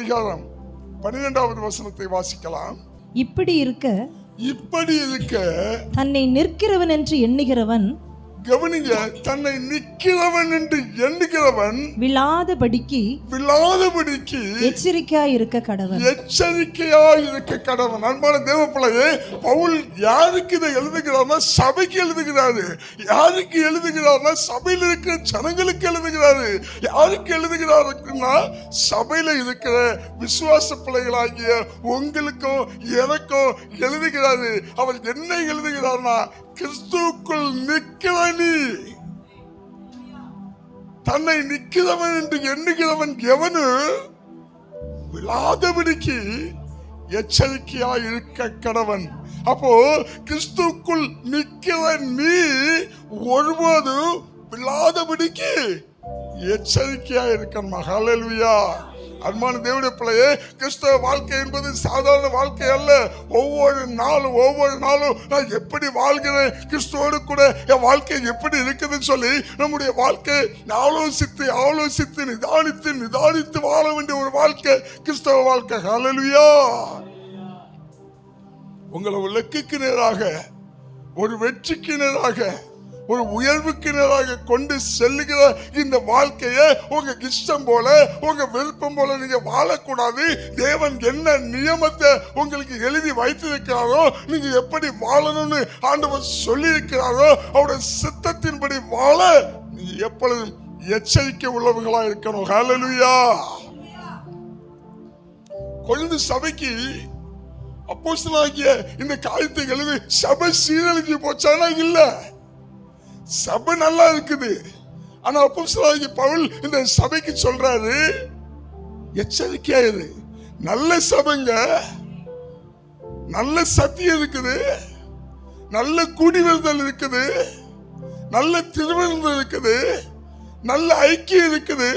அதிகாரம் 12வது வசனத்தை வாசிக்கலாம். இப்படி இருக்க தன்னை நிற்கிறவன் என்று எண்ணுகிறவன், கவனிங்க, தன்னை நிற்கிறவன் என்று எண்ணுகிறவன் விழாதபடிக்கு எச்சரிக்கையாய் இருக்க கடவன். அன்பான தேவ பிள்ளையே, பவுல் யாருக்கு இதை எழுதுகிறார்னா சபைக்கு எழுதுகிறாரு. யாருக்கு எழுதுகிறார்னா சபையில் இருக்கிற ஜனங்களுக்கு எழுதுகிறாரு. யாருக்கு எழுதுகிறாருன்னா சபையில இருக்கிற விசுவாச பிள்ளைகளாகிய உங்களுக்கும் எனக்கும் எழுதுகிறாரு. அவர் என்ன எழுதுகிறார்னா, கிறிஸ்துவுக்குள் நிற்கிற நீ, தன்னை நிற்கிறவன் என்று எண்ணுகிறவன் எவனு விழாதபடிக்கு எச்சரிக்கையாய் இருக்க கடவன். அப்போ கிறிஸ்துவுக்குள் நிற்கிற நீ ஒருபோதும் விழாதபடிக்கு எச்சரிக்கையா இருக்கணுமா. ஹல்லேலூயா. அன்பான தேவனுடைய பிள்ளையே, கிறிஸ்தவ வாழ்க்கை என்பது சாதாரண வாழ்க்கை அல்ல. ஒவ்வொரு நாளும் நான் எப்படி வாழ்கிறேன், கிறிஸ்துவோடு கூட என் வாழ்க்கை எப்படி இருக்குதுன்னு சொல்லி நம்முடைய வாழ்க்கை ஆலோசித்து நிதானித்து வாழ வேண்டிய ஒரு வாழ்க்கை கிறிஸ்தவ வாழ்க்கை. ஹல்லேலூயா. உங்களை இலக்குக்கு நேராக, ஒரு வெற்றிக்கு நேராக, ஒரு உயர்வுக்கு நேராக கொண்டு செல்லுகிற இந்த வாழ்க்கையை உங்க இஷ்டம் போல, உங்க விருப்பம் போல நீங்க வாழக்கூடாது. தேவன் என்ன நியமத்தை உங்களுக்கு எழுதி வைத்திருக்கிறாரோ, நீங்க எப்படி வாழணும்னு ஆண்டவர் சொல்லி இருக்கிறாரோ, அவருடைய சித்தத்தின்படி வாழ நீங்க எப்பொழுதும் எச்சரிக்கை உள்ளவர்களா இருக்கணும். ஹல்லேலூயா. கொழுந்து சபைக்கு அப்போஸ்தலனாகிய இந்த காரியத்தை எழுதி சபை சீரழிஞ்சு போச்சானா இல்ல, சபை நல்லா இருக்குது. ஆனா அப்போஸ்தலனாகிய பவுல் இந்த சபைக்கு சொல்றாரு, எச்சரிக்கையா இரு. நல்ல சபைங்க, நல்ல சத்தியம் இருக்குது, நல்ல கூடிவருதல் இருக்குது, நல்ல திருவிருந்தல் இருக்குது, நல்ல ஐக்கியம் இருக்குது,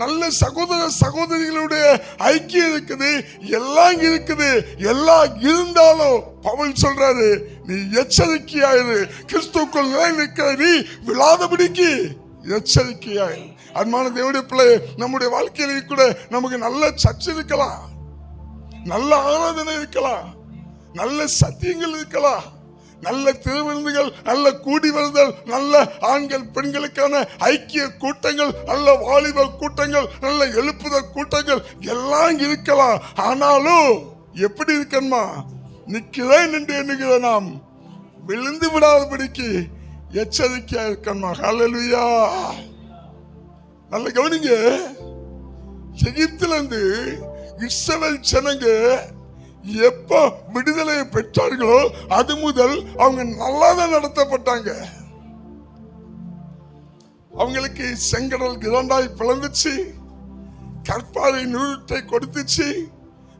நல்ல சகோதர சகோதரிகளுடைய ஐக்கியம் இருக்குது, எல்லாம் இருக்குது. எல்லாம் இருந்தாலும் பவுல் சொல்றாரு, நீ எச்சரிக்கையாயிரு. கிறிஸ்துவுக்குள் நிலைநிற்கிற நீ விழாதபடிக்கு எச்சரிக்கையாயிரு. அன்பான தேவனுடைய பிள்ளை, நம்முடைய வாழ்க்கையில கூட நமக்கு நல்ல சர்ச்சை இருக்கலாம், நல்ல ஆராதனை இருக்கலாம், நல்ல சத்தியங்கள் இருக்கலாம், நல்ல திருவிருந்துகள், நல்ல கூடி வருதல், நல்ல ஆண்கள் பெண்களுக்கான ஐக்கிய கூட்டங்கள், நல்ல வாலிப கூட்டங்கள், நல்ல எழுப்புதல் கூட்டங்கள் எல்லாம் இருக்கலாம். ஆனாலும் எப்படி இருக்கணுமா, நிற்கிறேன் என்று எண்ணுகிற நாம் விழுந்து விடாதபடிக்கு எச்சரிக்கையா இருக்கணுமா. ஹல்லேலூயா. நல்ல கவனிங்க, எகிப்திலிருந்து இஸ்ரவேல் ஜனங்க எப்ப விடுதலையை பெற்றார்களோ அது முதல் அவங்க நல்லாதான் நடத்தப்பட்டாங்க. அவங்களுக்கு செங்கடல் இரண்டாய் பிளந்துச்சு, கற்பாறை நூற்றை கொடுத்துச்சு,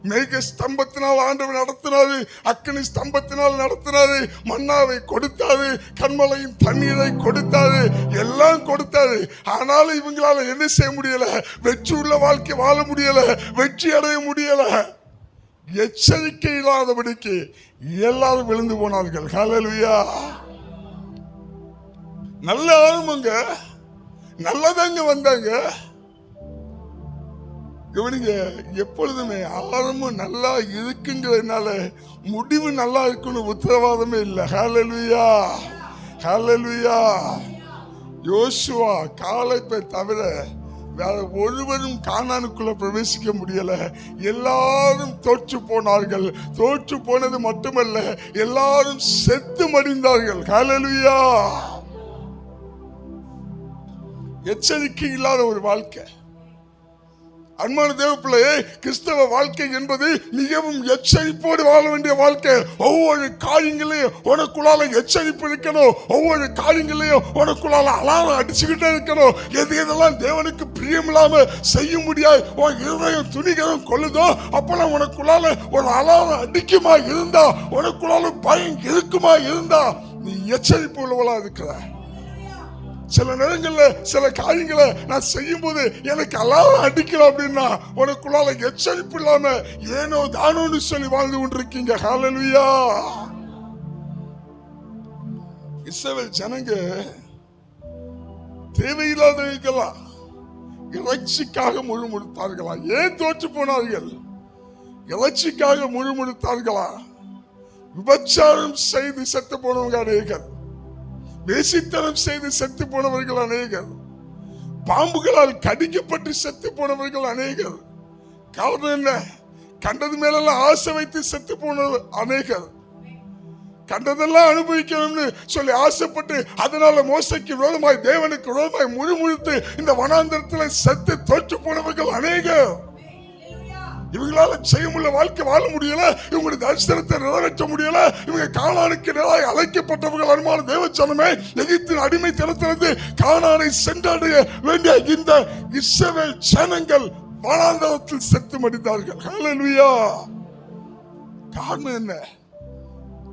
மேக ஸ்தம்பத்தினால் ஆண்டவர் நடத்தினாரு, அக்கினி ஸ்தம்பத்தினால் நடத்தினாரு, மன்னாவை கொடுத்தாரு, கண்மலையின் தண்ணீரை கொடுத்தாரு, எல்லாம் கொடுத்தாரு. ஆனாலும் இவங்களால என்ன செய்ய முடியல, வெற்றி உள்ள வாழ்க்கை வாழ முடியல, வெற்றி அடைய முடியல. எச்சரிக்கை இல்லாதபடிக்கு எல்லாரும் விழுந்து போனார்கள். ஹல்லேலூயா. நல்ல ஆரம்பங்க, நல்லதாங்க வந்தாங்க. கவனிங்க, எப்பொழுதுமே ஆரம்பம் நல்லா இருக்குங்கிறதுனால முடிவு நல்லா இருக்குன்னு உத்தரவாதமே இல்லை. ஹல்லேலூயா. ஹல்லேலூயா. யோசுவா காலேபை தவிர வேற ஒருவரும் கானானுக்குள்ள பிரவேசிக்க முடியல. எல்லாரும் தோற்று போனார்கள். தோற்று போனது மட்டுமல்ல, எல்லாரும் செத்து மடிந்தார்கள். ஹல்லேலூயா. எச்சரிக்கை இல்லாத ஒரு வாழ்க்கை. அன்பான தேவ பிள்ளையே, கிறிஸ்தவ வாழ்க்கை என்பது மிகவும் எச்சரிப்போடு வாழ வேண்டிய வாழ்க்கை. ஒவ்வொரு காரியங்களையும் உனக்குள்ளால எச்சரிப்பு இருக்கணும். ஒவ்வொரு காரியங்களையும் உனக்குள்ளால அலாரம் அடிச்சுக்கிட்டே இருக்கணும். எதெல்லாம் தேவனுக்கு பிரியமில்லாம செய்ய முடியாது உன் இருதயம் துணிகரம் கொள்ளுதோ அப்பெல்லாம் உனக்குள்ளால ஒரு அலாரம் அடிக்குமா இருந்தா, உனக்குள்ளால பயம் இருக்குமா இருந்தா, நீ எச்சரிப்பு உள்ளவளா இருக்கிற. சில நேரங்கள்ல சில காரியங்களை நான் செய்யும் போது எனக்கு அலாரம் அடிக்கல அப்படின்னா உனக்குள்ளால எச்சரிப்பு இல்லாம ஏனோ தானோன்னு சொல்லி வாழ்ந்து கொண்டிருக்கீங்க. ஹல்லேலூயா. இஸ்ரவேல் ஜனங்க தேவையில்லாதவைகளா இறைச்சிக்காக முழுமுழுத்தார்களா? ஏன் தோற்று போனார்கள்? இறைச்சிக்காக முழுமுழுத்தார்களா? விபச்சாரம் செய்து செத்து போனவங்க அநேகர், வேசித்தனம் செய்து செத்து போனவர்கள் அநேகர், பாம்புகளால் கடிக்கப்பட்டு செத்து போனவர்கள் அநேகர். காரணம் என்ன? கண்டது மேலெல்லாம் ஆசை வைத்து செத்து போன அநேகர். கண்டதெல்லாம் அனுபவிக்கணும்னு சொல்லி ஆசைப்பட்டு அதனால மோசைக்கு விரோதமாய் தேவனுக்கு விரோதமாய் முழுமுழுத்து இந்த வனாந்தரத்தில் செத்து தோற்று போனவர்கள் அநேகர். இவங்களால செய்ய முடியல, வாழ்க்கை வாழ முடியல, இவங்களுடைய தரிசனத்தை நிறைவேற்ற முடியல. இவங்க கானானுக்கு நேராக அழைக்கப்பட்டவர்கள். அருமையான தேவச்சனமே, எகிப்தின் அடிமைத்தனத்திலிருந்து கானானை சென்றடைய வேண்டிய இந்த இஸ்ரவேல் ஜனங்கள் வனாந்தரத்தில் செத்து மடிந்தார்கள். ஹல்லேலூயா. காரணம் என்ன?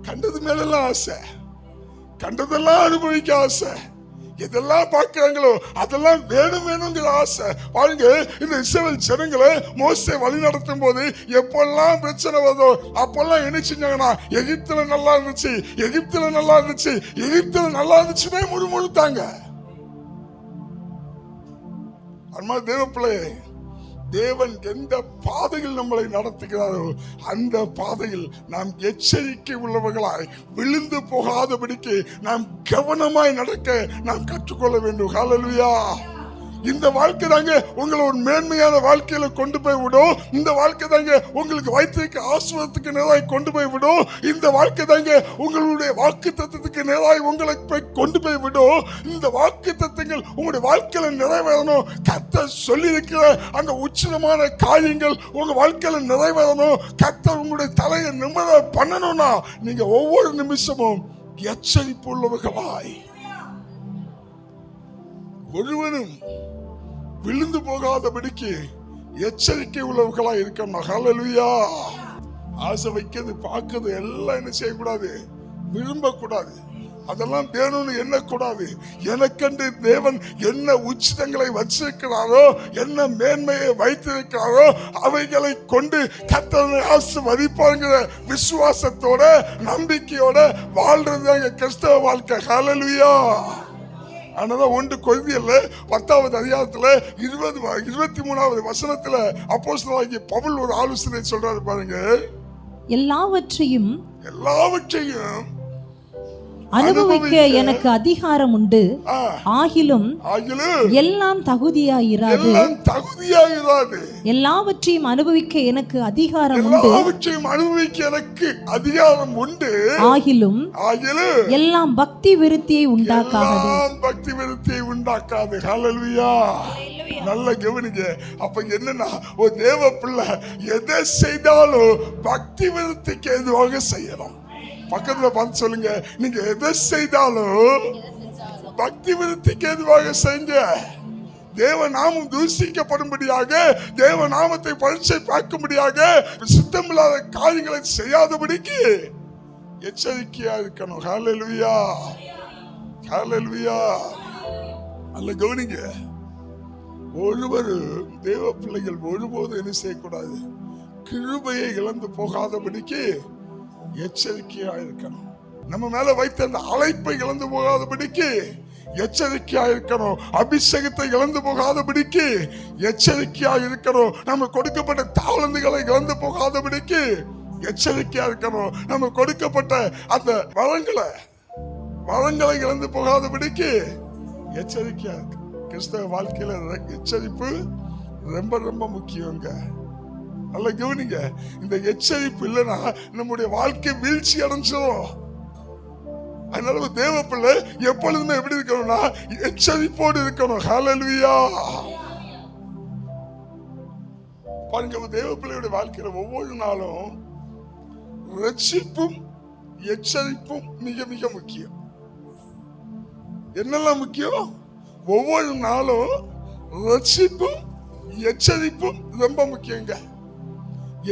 கண்டது மேலெல்லாம் ஆசை, கண்டதெல்லாம் அனுபவிக்க ஆசை, எதெல்லாம் பார்க்கிறாங்களோ அதெல்லாம் வேணும் வேணுங்கிற ஆசை. பாருங்க, இந்த இஸ்ரவேல் ஜனங்களை மோசே வழி நடத்தும் போது எப்பெல்லாம் பிரச்சனை வருதோ அப்பெல்லாம் என்ன செஞ்சாங்கன்னா, எகிப்துல நல்லா இருந்துச்சு, எகிப்துல நல்லா இருந்துச்சு, எகிப்துல நல்லா இருந்துச்சுன்னே முழுமுழுத்தாங்க. அம்மா தேவ பிள்ளையே, தேவன் எந்த பாதையில் நம்மளை நடத்துகிறாரோ அந்த பாதையில் நாம் எச்சரிக்கை உள்ளவர்களாய் விழுந்து போகாதபடிக்கு நாம் கவனமாய் நடக்க நாம் கற்றுக்கொள்ள வேண்டும். ஹல்லேலூயா. இந்த வாழ்க்கை தாங்க உங்களை ஒரு மேன்மையான வாழ்க்கையில கொண்டு போய் விடும். இந்த வாழ்க்கை தாங்க உங்களுக்கு வைத்திருக்க ஆசீர்வாதத்துக்கு நேராய் கொண்டு போய் விடும். இந்த வாழ்க்கை தாங்க உங்களுடைய வாக்கு தத்துவத்துக்கு நேராய் உங்களை கொண்டு போய் விடும். இந்த வாக்கு தத்துவங்கள் உங்களுடைய வாழ்க்கையில நிறைவேறணும். கர்த்தர் சொல்லி இருக்கிற அந்த உச்சிதமான காரியங்கள் உங்க வாழ்க்கையில நிறைவேறணும். கர்த்தர் உங்களுடைய தலையை நிமிர பண்ணணும்னா நீங்க ஒவ்வொரு நிமிஷமும் எச்சரிப்பு உள்ளவர்களாய், ஒருவனும் விழுந்து போகாதபடிக்கு எச்சரிக்கை உள்ளவர்களா இருக்கணும். ஹல்லேலூயா. ஆசை வைக்கிறது, பார்க்கிறது எல்லாம் என்ன செய்யக்கூடாது? விரும்பக்கூடாது. அதெல்லாம் வேணும்னு எண்ணக்கூடாது. எனக்கென்று தேவன் என்ன உச்சிதங்களை வச்சிருக்கிறாரோ, என்ன மேன்மையை வைத்திருக்கிறாரோ அவைகளை கொண்டு கர்த்தரை ஆசீர்வதிப்பாங்கிற விசுவாசத்தோட நம்பிக்கையோட வாழ்றது கிறிஸ்தவ வாழ்க்கை. ஹல்லேலூயா. ஆனாதான் 1 கொரிந்தியர்ல 10வது அதிகாரத்துல 23வது வசனத்துல அப்போஸ்தலனாகிய பவுல் ஒரு ஆலோசனை சொல்றாரு பாருங்க. எல்லாவற்றையும் அனுபவிக்க எனக்கு அதிகாரம் உண்டு, ஆகிலும் எல்லாம் தகுதியாயிராது. எல்லாவற்றையும் அனுபவிக்க எனக்கு அதிகாரம் உண்டு, ஆகிலும் எல்லாம் பக்தி விருத்தியை உண்டாக்காது. ஹல்லேலூயா. நல்ல கவனிங்க. அப்ப என்னன்னா, ஒரு தேவ பிள்ளை எதை செய்தாலும் பக்தி விருத்திக்கு எதுவாக செய்யணும். பக்கத்துல பார்த்து சொல்லுங்க, நீங்க எதை செய்தாலும் பக்தி விருத்திக்கு எதுவாக செய்யுங்க. தேவ நாமம் தூஷிக்கப்படும்படியாக, தேவ நாமத்தை பரீட்சை பார்க்கும்படியாக சித்தமில்லாத காரியங்களை செய்யாதபடிக்கு எச்சரிக்கையா இருக்கணும். ஹல்லேலூயா. ஹல்லேலூயா. அல்ல கவனிங்க, ஒருவர் தேவ பிள்ளைகள் ஒருபோது என்ன செய்யக்கூடாது? கிருபையை இழந்து போகாதபடிக்கு எச்சரிக்கையா இருக்கணும். நம்ம மேல வைத்த அந்த அழைப்பை இழந்து போகாதபடிக்கு எச்சரிக்கையா இருக்கணும். அபிஷேகத்தை இழந்து போகாதபடிக்கு எச்சரிக்கையா இருக்கணும். நம்ம கொடுக்கப்பட்ட தாளந்துகளை இழந்து போகாதபடிக்கு எச்சரிக்கையா இருக்கணும். நம்ம கொடுக்கப்பட்ட அந்த வரங்களை இழந்து போகாதபடிக்கு எச்சரிக்கையா இருக்கு. கிறிஸ்தவ வாழ்க்கையில எச்சரிப்பு ரொம்ப ரொம்ப முக்கியங்க. நல்ல கவனிங்க. இந்த எச்சரிப்பு இல்லைன்னா நம்முடைய வாழ்க்கை வீழ்ச்சி அடைஞ்சிடும். அதனால தேவ பிள்ளை எப்பொழுதுமே எப்படி இருக்கணும்னா எச்சரிப்போடு இருக்கணும். ஹல்லேலூயா. பாருங்க, தேவ பிள்ளையுடைய வாழ்க்கையில ஒவ்வொரு நாளும் ரட்சிப்பும் எச்சரிப்பும் மிக மிக முக்கியம். என்னெல்லாம் முக்கியம்? ஒவ்வொரு நாளும் ரட்சிப்பும் எச்சரிப்பும் ரொம்ப முக்கியங்க.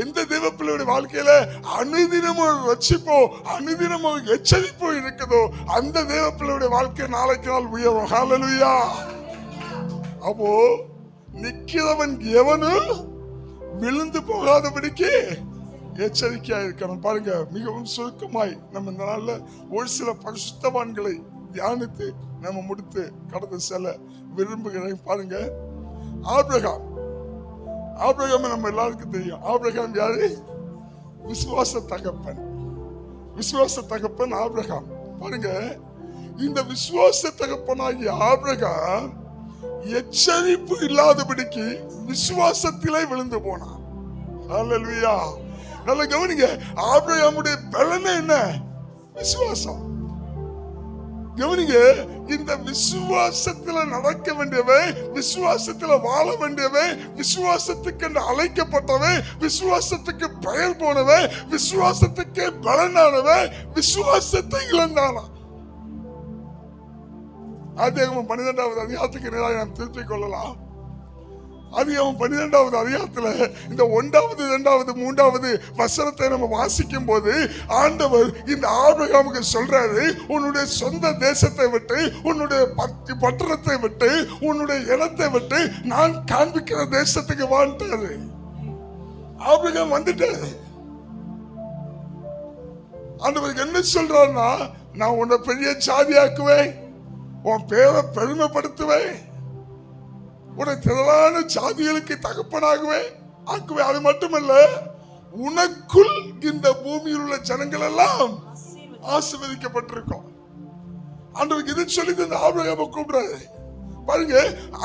எந்த தேவ பிள்ளையுடைய வாழ்க்கையில அனுதினமும் ரட்சிப்போ அனுதினமும் எச்சரிப்போ இருக்குதோ அந்த தேவ பிள்ளையுடைய வாழ்க்கை நாளைக்கு நாள் உயரும். ஹல்லேலூயா. அப்போ நிக்கிறவன் எவனும் விழுந்து போகாதபடிக்கு எச்சரிக்கையா இருக்கணும். பாருங்க, மிகவும் சுருக்கமாய் நம்ம இந்த நாள்ல ஒரு சில பரிசுத்தவான்களை தியானித்து நம்ம முடித்து கடந்து செல்ல விரும்புகிறேன். பாருங்க, ஆபிரகாம் நம்ம எல்லாருக்கும் தெரியும். ஆபிரகாம் யாரு? விசுவாச தகப்பன். விசுவாச தகப்பன் ஆபிரகாம். பாருங்க, இந்த விசுவாச தகப்பனாகிய ஆபிரகாம் எச்சரிப்பு இல்லாதபடிக்கு விசுவாசத்திலே விழுந்து போனான். ஹல்லேலூயா. நல்ல கவனிங்க, ஆபிரகாமுடைய பலனே என்ன? விசுவாசம். கவனிங்க, இந்த விசுவாசத்துல நடக்க வேண்டியவை, விசுவாசத்துல வாழ வேண்டியவை, விசுவாசத்துக்கு என்று அழைக்கப்பட்டவை, விசுவாசத்துக்கு பெயர் போனவை, விசுவாசத்துக்கு பலனானவை, விசுவாசத்தை இழந்தானா. ஆதியாகமம் 12வது அதிகாரத்துக்கு நேராக நாம் திருப்பிக் கொள்ளலாம். ஆதியாகமம் 12வது அதிகாரத்துல இந்த 1வது 2வது 3வது வசனத்தை நம்ம வாசிக்கும் போது ஆண்டவர் இந்த ஆபிரகாமுக்கு சொல்றாரு, உன்னுடைய சொந்த தேசத்தை விட்டு, உன்னுடைய பட்டணத்தை விட்டு, உன்னுடைய இனத்தை விட்டு நான் காண்பிக்கிற தேசத்துக்கு வாழ்ந்தாரு. ஆபிரகாம் வந்துட்டாரு. ஆண்டவர் என்ன சொல்றாருன்னா, நான் உன்னை பெரிய ஜாதியாக்குவேன், உன் பேரை பெருமைப்படுத்துவேன், உன்னை திரளான ஜாதிகளுக்கு தகப்பனாகுவேன் ஆக்குவேன். அது மட்டுமல்ல, உனக்குள் இந்த பூமியில் உள்ள ஜனங்கள் எல்லாம் ஆசீர்வதிக்கப்பட்டிருக்கும். ஆண்டவருக்கு இது சொல்லி இந்த ஆபிரகாமை கூப்பிடுறாரு. பாருங்க,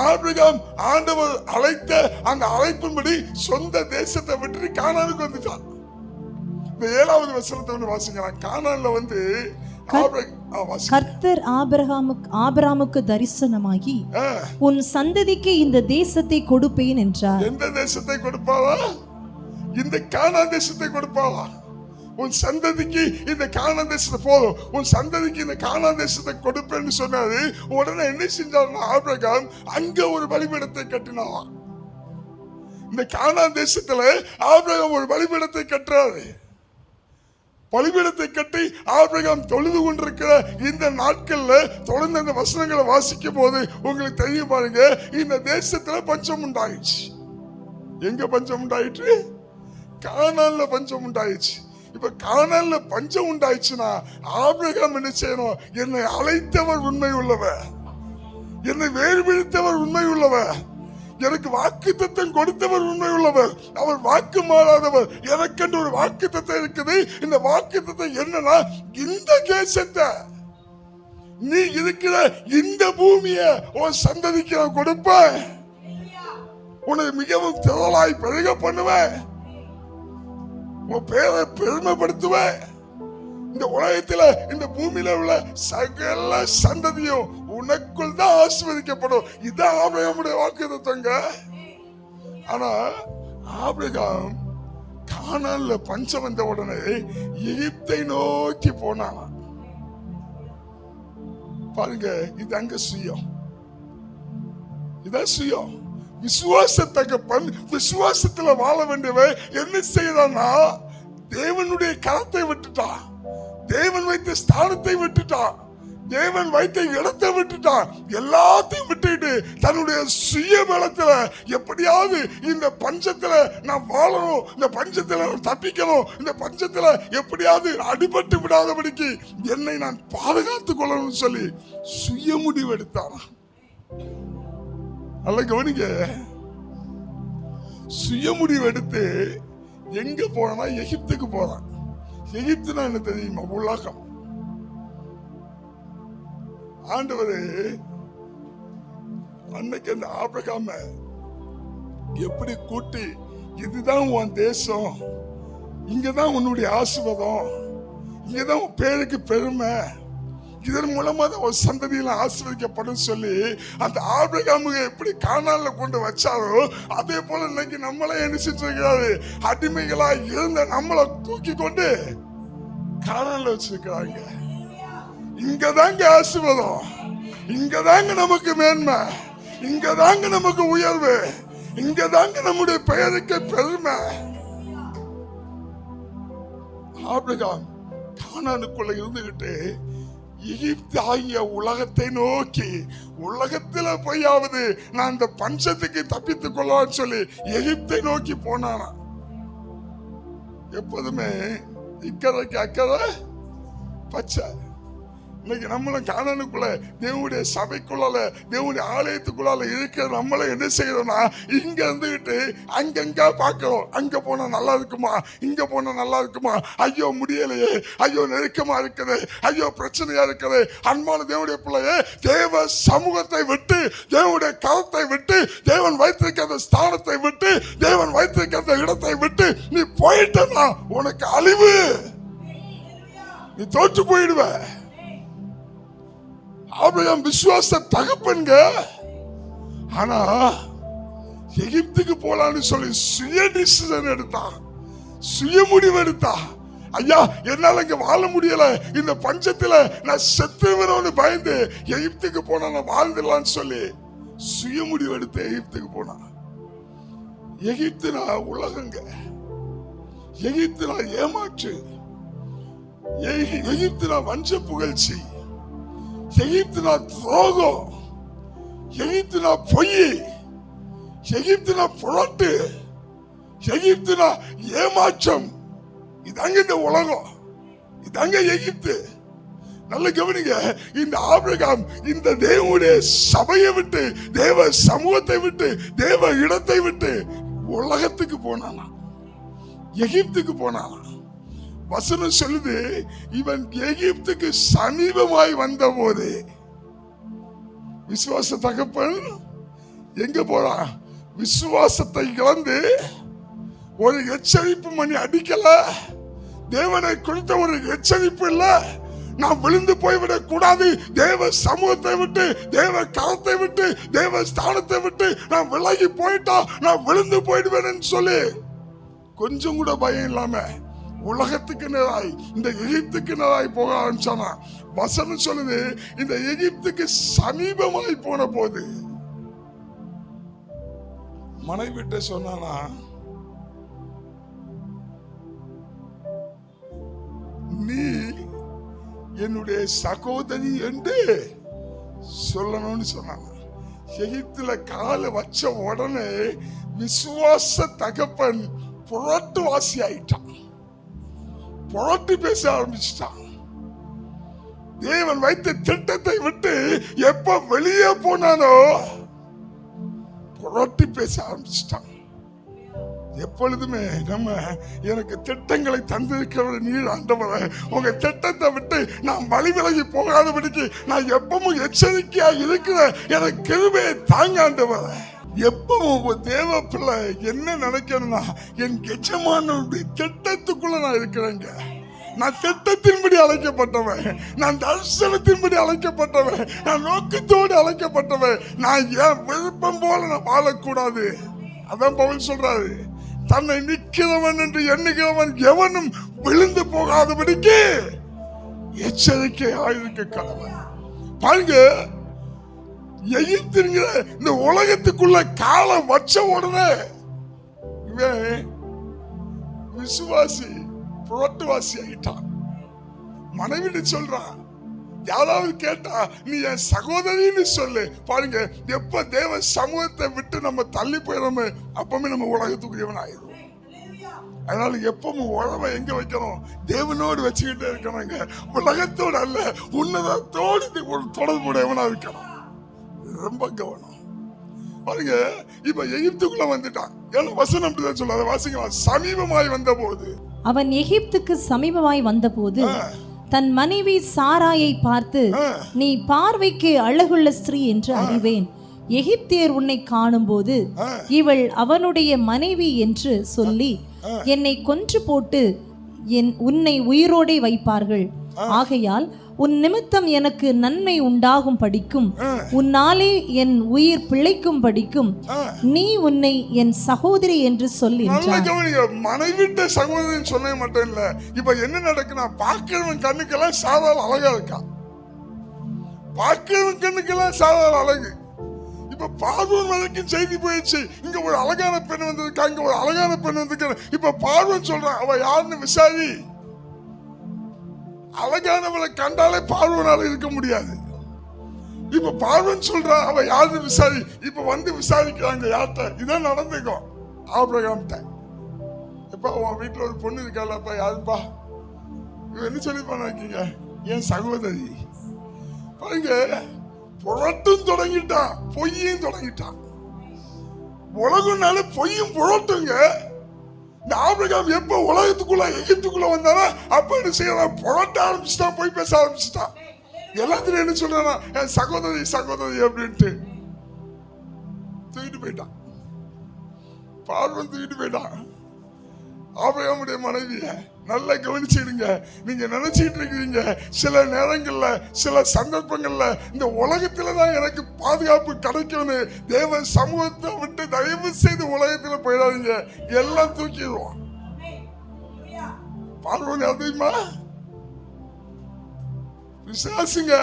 ஆபிரகாம் ஆண்டவர் அழைத்த அந்த அழைப்பின்படி சொந்த தேசத்தை விட்டு கானானுக்கு வந்துட்டான். இந்த 7வது வசனத்தை வந்து வாசிக்கலாம். கானான்ல வந்து கர்த்தர் ஆபிரகாமுக்கு தரிசனமாகி உன் சந்ததிக்கு இந்த தேசத்தை கொடுப்பேன் என்றார். எந்த தேசத்தை கொடுப்பாவா? இந்த கானான் தேசத்தை கொடுப்பாவா? உன் சந்ததிக்கு இந்த கானான் தேசத்தை போதும், உன் சந்ததிக்கு இந்த கானான் தேசத்தை கொடுப்பேன்னு சொன்னாரு. உடனே என்ன செஞ்சாருன்னா, ஆபிரகாம் அங்க ஒரு பலிபீடத்தை கட்டினான். இந்த கானான் தேசத்துல ஆபிரகாம் ஒரு பலிபீடத்தை கட்டுறாரு. பலிபீடத்தை கட்டி ஆபிரகாம் தொழுது கொண்டிருக்கிற இந்த நாட்கள்ல தொடர்ந்து அந்த வசனங்களை வாசிக்கும் போது உங்களுக்கு தெரியும். பாருங்க, இந்த தேசத்துல பஞ்சம் உண்டாயிடுச்சு. எங்க பஞ்சம் உண்டாயிற்று? கானான்ல பஞ்சம் உண்டாயிடுச்சு. இப்ப கானான்ல பஞ்சம் உண்டாயிடுச்சுன்னா ஆபிரகாம் என்ன செய்யணும்? என்னை அழைத்தவர் உண்மை உள்ளவர், என்னை வேறுபிடித்தவர் உண்மை உள்ளவர், எனக்கு வாக்குத்தத்தம் கொடுத்தவர் உண்மை உள்ளவர், அவர் வாக்கு மாறாதவர். எனக்கென்று ஒரு வாக்குத்தத்தம் இருக்குது. இந்த வாக்குத்தத்தம் என்னன்னா, இந்த தேசத்தை, நீ இருக்கிற இந்த பூமியை உன் சந்ததிக்கு நான் கொடுப்பேன், உன்னை மிகவும் திரளாய் பெருக பண்ணுவேன், உன் பேரை பெருமைப்படுத்துவேன், இந்த உலகத்துல இந்த பூமியில உள்ள சகல சந்ததியும் உனக்குள் தான் ஆசீர்வதிக்கப்படும். இதான் ஆபிரகாமுடைய வாக்குத்தத்தங்க. ஆனா ஆபிரகாம் கானான்ல பஞ்சம் வந்த உடனே எகிப்தை நோக்கி போனான். பாருங்க, இது அங்க சுயம், இதான் சுயம். விசுவாச தகப்பன் விசுவாசத்துல வாழ வேண்டியவன் என்ன செய்யறான்னா, தேவனுடைய கரத்தை விட்டுட்டான், தேவன் வைத்த ஸ்தானத்தை விட்டுட்டான், தேவன் வைத்த இடத்தை விட்டுட்டான். எல்லாத்தையும் விட்டுட்டு தன்னுடைய சுய பலத்துல எப்படியாவது இந்த பஞ்சத்துல நான் வாழணும், இந்த பஞ்சத்துல நான் தப்பிக்கணும், இந்த பஞ்சத்துல எப்படியாவது அடிபட்டு விடாதபடிக்கு என்னை நான் பாதுகாத்துக் கொள்ளணும்னு சொல்லி சுய முடிவு எடுத்தான். நல்ல கவனிங்க, சுய முடிவு எடுத்து எங்க போனா எகிப்துக்கு போறான். எகிப்துனா என்ன தெரியுமா? உலகம். ஆண்டவரு அன்னைக்கு அந்த ஆபிரகாம எப்படி கூட்டி, இதுதான் உன் தேசம், இங்கதான் உன்னுடைய ஆசீர்வாதம், இங்கதான் உன் பேருக்கு பெருமை, இதன் மூலமா தான் ஒரு சந்ததியில ஆசீர்வதிக்கப்படும் சொல்லி அந்த ஆபிரகாமுக்கு எப்படி கானான்ல கொண்டு வச்சாரோ, அதே போல இன்னைக்கு நம்மளே என்ன செஞ்சிருக்கிறாரு? அடிமைகளா இருந்த நம்மளை தூக்கி கொண்டு கானான்ல வச்சிருக்கிறாங்க. இங்கதாங்க ஆசீர்வாதம், இங்கதாங்க நமக்கு மேன்மை, இங்கதாங்க நமக்கு உயர்வு, இங்கதாங்க நம்முடைய பெயருக்கு பெருமை. ஆபிரகாம் கானானுக்குள்ள இருந்துகிட்டு எகிப்து ஆகிய உலகத்தை நோக்கி, உலகத்துல போயாவது நான் இந்த பஞ்சத்துக்கு தப்பித்துக் கொள்ளலாம்னு சொல்லி எகிப்தை நோக்கி போனானா. எப்போதுமே இக்கரைக்கு அக்கறை பச்சை. இன்னைக்கு நம்மளும் கானானுக்குள்ள தேவனுடைய சபைக்குள்ளால தேவனுடைய ஆலயத்துக்குள்ளால இருக்கிற நம்மளும் என்ன செய்யறோம்னா இங்க இருந்துகிட்டு அங்கங்க பார்க்கிறோம். அங்க போனா நல்லா இருக்குமா, இங்க போனா நல்லா இருக்குமா, ஐயோ முடியலையே, ஐயோ நெருக்கமா இருக்குது, ஐயோ பிரச்சனையா இருக்குது. அன்பான தேவனுடைய பிள்ளையே, தேவ சமூகத்தை விட்டு, தேவனுடைய கரத்தை விட்டு, தேவன் வைத்திருக்கிற ஸ்தானத்தை விட்டு, தேவன் வைத்திருக்கிற இடத்தை விட்டு நீ போயிட்டனா உனக்கு அழிவு. நீ தோற்று போயிடுவ. ஆபிரகாம் விசுவாச தகப்பன்க. ஆனா எகிப்துக்கு போலான்னு சொல்லி சுய டிசிஷன் எடுத்தான், சுய முடிவு எடுத்தான். ஐயா என்னால இங்க வாழ முடியல, இந்த பஞ்சத்துல நான் செத்துவனு பயந்து எகிப்துக்கு போனா நான் வாழ்ந்துடலான்னு சொல்லி சுய முடிவு எடுத்து எகிப்துக்கு போனான். எகிப்துனா உலகங்க, எகிப்துனா ஏமாற்று, எகிப்துனா வஞ்ச புகழ்ச்சி, எகிப்துனா துரோகம், எகிப்துனா பொய், எகிப்துனா புரட்டு, எகிப்துனா ஏமாற்றம். இதாங்க இந்த உலகம், இதாங்க எகிப்து. நல்ல கவனிங்க. இந்த ஆபிரகாம் இந்த தேவனுடைய சபையை விட்டு, தேவ சமூகத்தை விட்டு, தேவ இடத்தை விட்டு உலகத்துக்கு போனானா, எகிப்துக்கு போனானா. வசனம் சொல்லுது, இவன் எகிப்துக்கு சமீபமாய் வந்த போது விசுவாச தகப்பன் எங்க போறான்? விசுவாசத்தை இழந்து ஒரு எச்சரிப்பு மணி அடிக்கல, தேவனை குறித்த ஒரு எச்சரிப்பு இல்ல. நான் விழுந்து போய்விடக் கூடாது, தேவ சமூகத்தை விட்டு, தேவ கரத்தை விட்டு, தேவ ஸ்தானத்தை விட்டு நான் விலகி போயிட்டா நான் விழுந்து போயிடுவேன் சொல்லி கொஞ்சம் கூட பயம் இல்லாம உலகத்துக்கு நேராய், இந்த எகிப்துக்கு நேராய் போக ஆரம்பிச்சானா. வசனம் சொல்லுது, இந்த எகிப்துக்கு சமீபமாய் போன போது மனைவிட்ட சொன்னானா, நீ என்னுடைய சகோதரி என்று சொல்லணும்னு சொன்னாங்க. எகிப்துல கால வச்ச உடனே விசுவாச தகப்பன் புரட்டு வாசி ஆயிட்டான், புரட்டு பேச ஆரம்பிச்சிட்டான். தேவன் வைத்த திட்டத்தை விட்டு எப்ப வெளியே போனானோ புரட்டி பேச ஆரம்பிச்சிட்டான். எப்பொழுதுமே நம்ம எனக்கு திட்டங்களை தந்திருக்கிறவர் நீர் ஆண்டவரே, உங்க திட்டத்தை விட்டு நான் வழி விலகி போகாதபடிக்கு நான் எப்பவும் எச்சரிக்கையா இருக்கிற எனக்கு கிருபையை தாங்க ஆண்டவரே. எப்பவும் தேவ பிள்ளை என்ன நினைக்கணும்னா, என் எஜமானுடைய திட்டத்துக்குள்ள நான் இருக்கிறேங்க. நான் திட்டத்தின்படி அழைக்கப்பட்டவன், நான் தரிசனத்தின்படி அழைக்கப்பட்டவன், நான் நோக்கத்தோடு அழைக்கப்பட்டவன். நான் என் விருப்பம் போல நான் வாழக்கூடாது. அதான் பவுல் சொல்றாரு, தன்னை நிற்கிறவன் என்று எண்ணுகிறவன் எவனும் விழுந்து போகாதபடிக்கு எச்சரிக்கையாயிருக்க கடவன். பாருங்க, எகிப்துங்கிற இந்த உலகத்துக்குள்ள காலம் வச்ச உடனே இவன் விசுவாசி புரட்டுவாசி ஆகிட்டான். மனைவி சொல்றான், யாராவது கேட்டா நீ என் சகோதரின்னு சொல்லு. பாருங்க, எப்ப தேவ சமூகத்தை விட்டு நம்ம தள்ளி போயிடமே அப்பவுமே நம்ம உலகத்துக்குரியவன் ஆயிடும். அதனால எப்பவும் உறவை எங்க வைக்கணும்? தேவனோடு வச்சுக்கிட்டே இருக்கணுங்க, உலகத்தோடு அல்ல, உன்னதத்தோடு ஒரு தொடர்புடையவனா இருக்கணும். ரொம்ப கவனம். பாருங்க, இப்ப எகிப்துக்குள்ள வந்துட்டான். ஏன்னா வசனம் அப்படிதான் சொல்ல, அதை வாசிக்கலாம். சமீபமாய் வந்த போது, அவன் எகிப்துக்கு சமீபமாய் வந்தபோது தன் மனைவி சாராயை பார்த்து, நீ பார்வைக்கு அழகுள்ள ஸ்திரீ என்று அறிவேன், எகிப்தியர் உன்னை காணும் போது இவள் அவனுடைய மனைவி என்று சொல்லி என்னை கொன்று போட்டு உன்னை உயிரோடே வைப்பார்கள். ஆகையால் உன் நிமித்தம் எனக்கு நன்மை உண்டாகும் படிக்கும், உன்னாலே என் உயிர் பிழைக்கும் படிக்கும் நீ உன்னை என் சகோதரி என்று சொல்லி. மனைவிட்ட சகோதரி சொன்ன மட்டும் இல்ல, இப்ப என்ன நடக்குன்னா, பார்க்கிறவன் கண்ணுக்கெல்லாம் சாதாரண அழகா இருக்கா, பார்க்கிறவன் கண்ணுக்கெல்லாம் சாதாரண அழகு. இப்ப பார்வன் வரைக்கும் செய்தி போயிடுச்சு, இங்க ஒரு அழகான பெண் வந்திருக்கா, இங்க ஒரு அழகான பெண் வந்திருக்க. இப்ப பார்வன் சொல்றான், அவ யாருன்னு விசாரி. அழகானவளை கண்டாலே பார்வனால இருக்க முடியாது. இப்ப பார்வன் சொல்றா, அவ யாரு விசாரி. இப்ப வந்து விசாரிக்கிறாங்க யார்கிட்ட? இதான் நடந்துக்கும் ஆபிரகாம்கிட்ட. எப்ப உன் வீட்டுல ஒரு பொண்ணு இருக்காளப்பா, யாருப்பா? இவ என்ன சொல்லி பண்ண வைக்கீங்க? என் சகோதரி. பாருங்க, புரட்டும் தொடங்கிட்டான், பொய்யும் தொடங்கிட்டான். உலகம்னால பொய்யும் புரட்டுங்க. இந்த ஆபிரகாம் எப்ப உலகத்துக்குள்ள எகிப்துக்குள்ள வந்தானா அப்ப என்ன செய்யறான்? புரட்ட ஆரம்பிச்சுட்டான், பொய் பேச ஆரம்பிச்சுட்டான். எல்லாத்திலும் என்ன சொல்றானா? என் சகோதரி சகோதரி அப்படின்ட்டு தூக்கிட்டு போயிட்டான். பார்வன் தூக்கிட்டு போயிட்டான் ஆபிரகாமுடைய மனைவிய. நல்லா கவனிச்சிடுங்க. நீங்க நினைச்சிட்டு இருக்கீங்க சில நேரங்கள்ல சில சந்தர்ப்பங்கள்ல இந்த உலகத்துலதான் எனக்கு பாதுகாப்பு கிடைக்கும்னு. தேவ சமூகத்தை விட்டு தயவு செய்து உலகத்துல போயிடாதீங்க, எல்லாம் தூக்கிடுவான். பார்வன் அதிகமா விசுவாசுங்க.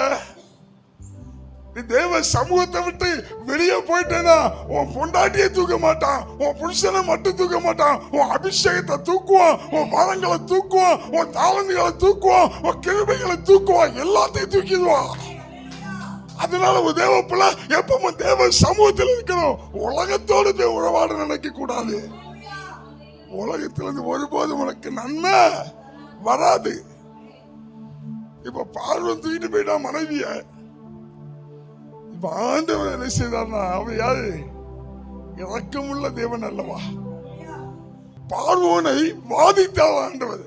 நீ தேவ சமூகத்தை விட்டு வெளியே போயிட்டேன்னா உன் பொண்டாட்டியை தூக்க மாட்டான், உன் புருஷனை மட்டும் தூக்க மாட்டான், உன் அபிஷேகத்தை தூக்குவான், உன் வரங்களை தூக்குவான், உன் தாளந்துகளை தூக்குவான், உன் கிருபைகளை தூக்குவான், எல்லாத்தையும் தூக்கிடுவான். அதனால ஒரு தேவ பிள்ளை எப்பவும் தேவ சமூகத்தில் இருக்கணும். உலகத்தோடு போய் உறவாட நினைக்க கூடாது. உலகத்திலிருந்து ஒருபோதும் உனக்கு நன்மை வராது. இப்ப பார்வன் தூக்கிட்டு போயிட்டான் மனைவிய. இப்ப ஆண்டவர் என்ன செய்தார்னா, அவர் யாரு? இரக்கமுள்ள தேவன் அல்லவா? பார்வோனை வாதித்தார் ஆண்டவர்.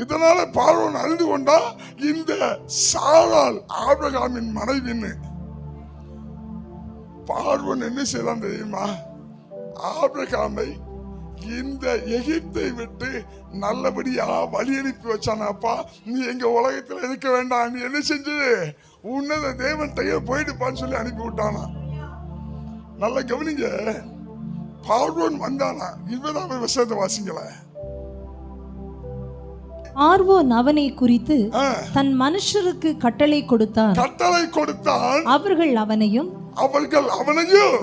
இதனால பார்வோன் அறிந்து கொண்டா இந்த சாராள் ஆபிரகாமின் மனைவின்னு. பார்வோன் என்ன செய்தான் தெரியுமா? ஆபிரகாமை இந்த எகிப்தை விட்டு நல்லபடியா வழி அனுப்பி வச்சானாப்பா. நீ எங்க உலகத்துல இருக்க வேண்டாம், நீ என்ன செஞ்சு உன்னத தேவன்கிட்ட போயிடுப்பான்னு சொல்லி அனுப்பி விட்டானா. நல்ல கவனிங்க. பார்வோன் வந்தானா? 20வது வசனத்தை வாசிங்கள. பார்வோன் அவனை குறித்து தன் மனுஷருக்கு கட்டளை கொடுத்தான். அவர்கள் அவனையும்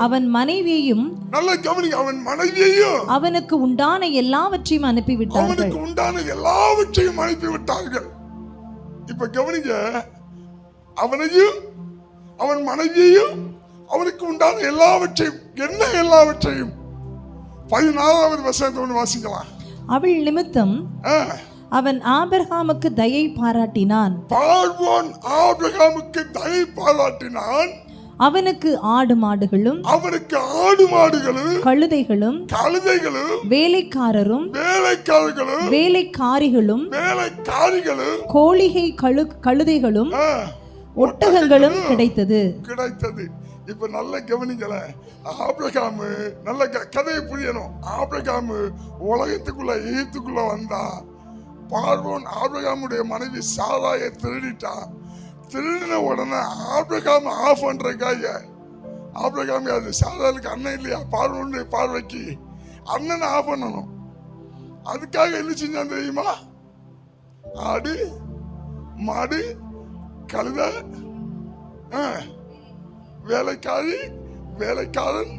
அவன் மனைவியையும், நல்ல கவனிங்க, அவன் மனைவியையும் அவனுக்கு உண்டான எல்லாவற்றையும் அனுப்பிவிட்டார்கள். இப்ப கவனிங்க, அவனையும் அவன் மனைவியையும் அவனுக்கு உண்டான எல்லாவற்றையும். என்ன எல்லாவற்றையும்? 14வது வசனத்தை வாசிக்கலாம். அவள் நிமித்தம் அவன் ஆபிரகாமுக்கு தயை பாராட்டினான். பார்வோன் ஆபிரகாமுக்கு தயை பாராட்டினான். அவனுக்கு ஆடு மாடுகளும் கழுதைகளும் வேலைக்காரரும் வேலைக்காரிகளும் கோழிகை கழுதைகளும் ஒட்டகங்களும் கிடைத்தது. இப்ப நல்ல கவனிக்கல. ஆபிரகாமு, நல்ல கதையை புரியணும். ஆபிரகாமு உலகத்துக்குள்ள எகிப்துக்குள்ள வந்தா பார்வோன் ஆபிரகாமுடைய மனைவி சாராயை திருடிட்டான். திருடின உடனே ஆபிரகாம் ஆஃப் பண்றக்காக, ஆபிரகாம் அது சாராளுக்கு அண்ணன் இல்லையா? பார்வோனுடைய பார்வைக்கு அண்ணனை ஆஃப் பண்ணணும். அதுக்காக என்ன செஞ்சான் தெரியுமா? ஆடு மாடு கழுத வேலைக்காரி வேலைக்காரன்